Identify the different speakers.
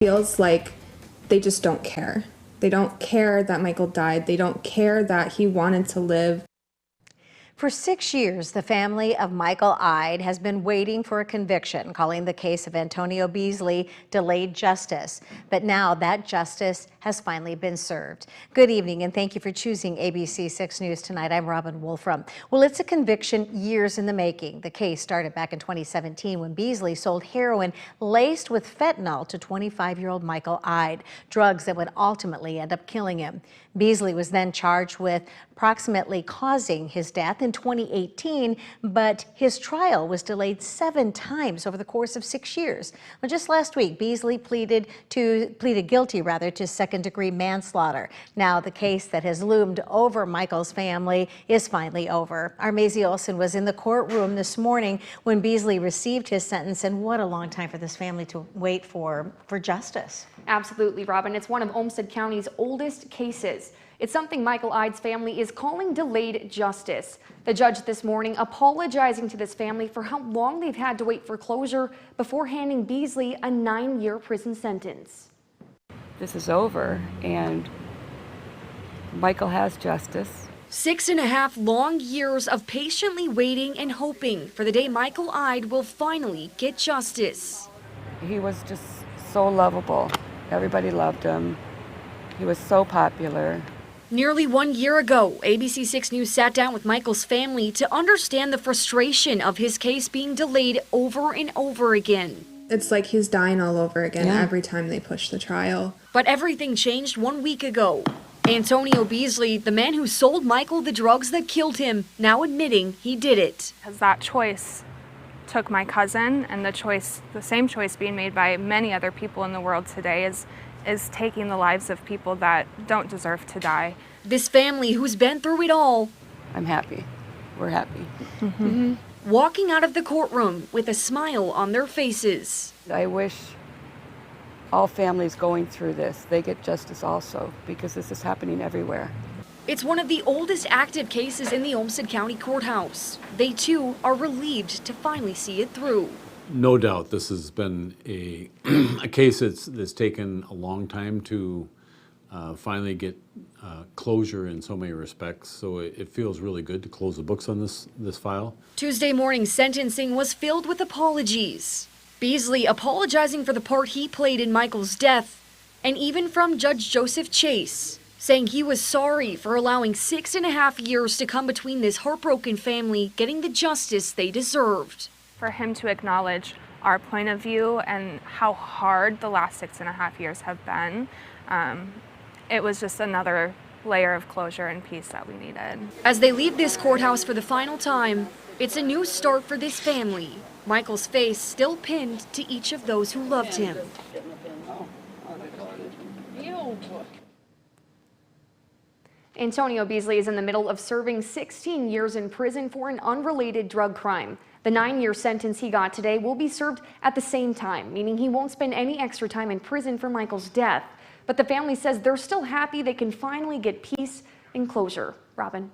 Speaker 1: Feels like they just don't care. They don't care that Michael died. They don't care that he wanted to live.
Speaker 2: For 6 years, the family of Michael Eide has been waiting for a conviction, calling the case of Antonio Beasley delayed justice. But now that justice has finally been served. Good evening, and thank you for choosing ABC 6 News tonight. I'm Robin Wolfram. Well, it's a conviction years in the making. The case started back in 2017 when Beasley sold heroin laced with fentanyl to 25-year-old Michael Eide, drugs that would ultimately end up killing him. Beasley was then charged with approximately causing his death in 2018, but his trial was delayed 7 times over the course of 6 years. Well, just last week, Beasley pleaded guilty to second-degree manslaughter. Now, the case that has loomed over Michael's family is finally over. Our Maisie Olson was in the courtroom this morning when Beasley received his sentence, and what a long time for this family to wait for justice.
Speaker 3: Absolutely, Robin. It's one of Olmsted County's oldest cases. It's something Michael Eide's family is calling delayed justice. The judge this morning apologizing to this family for how long they've had to wait for closure before handing Beasley a 9-year prison sentence.
Speaker 4: This is over, and Michael has justice.
Speaker 3: 6.5 long years of patiently waiting and hoping for the day Michael Eide will finally get justice.
Speaker 4: He was just so lovable. Everybody loved him. He was so popular.
Speaker 3: Nearly 1 year ago, ABC 6 News sat down with Michael's family to understand the frustration of his case being delayed over and over again.
Speaker 1: It's like he's dying all over again every time they push the trial.
Speaker 3: But everything changed 1 week ago. Antonio Beasley, the man who sold Michael the drugs that killed him, now admitting he did it.
Speaker 5: Because that choice took my cousin, and the same choice being made by many other people in the world today is taking the lives of people that don't deserve to die.
Speaker 3: This family who's been through it all.
Speaker 4: I'm happy. We're happy.
Speaker 3: Walking out of the courtroom with a smile on their faces.
Speaker 4: I wish all families going through this, they get justice also, because this is happening everywhere.
Speaker 3: It's one of the oldest active cases in the Olmsted County Courthouse. They too are relieved to finally see it through.
Speaker 6: No doubt this has been a case that's taken a long time to finally get closure in so many respects. So it feels really good to close the books on this file.
Speaker 3: Tuesday morning's sentencing was filled with apologies. Beasley apologizing for the part he played in Michael's death, and even from Judge Joseph Chase, saying he was sorry for allowing 6.5 years to come between this heartbroken family getting the justice they deserved.
Speaker 5: For him to acknowledge our point of view and how hard the last 6.5 years have been, it was just another layer of closure and peace that we needed.
Speaker 3: As they leave this courthouse for the final time, it's a new start for this family. Michael's face still pinned to each of those who loved him. Antonio Beasley is in the middle of serving 16 years in prison for an unrelated drug crime. The 9-year sentence he got today will be served at the same time, meaning he won't spend any extra time in prison for Michael's death. But the family says they're still happy they can finally get peace and closure. Robin.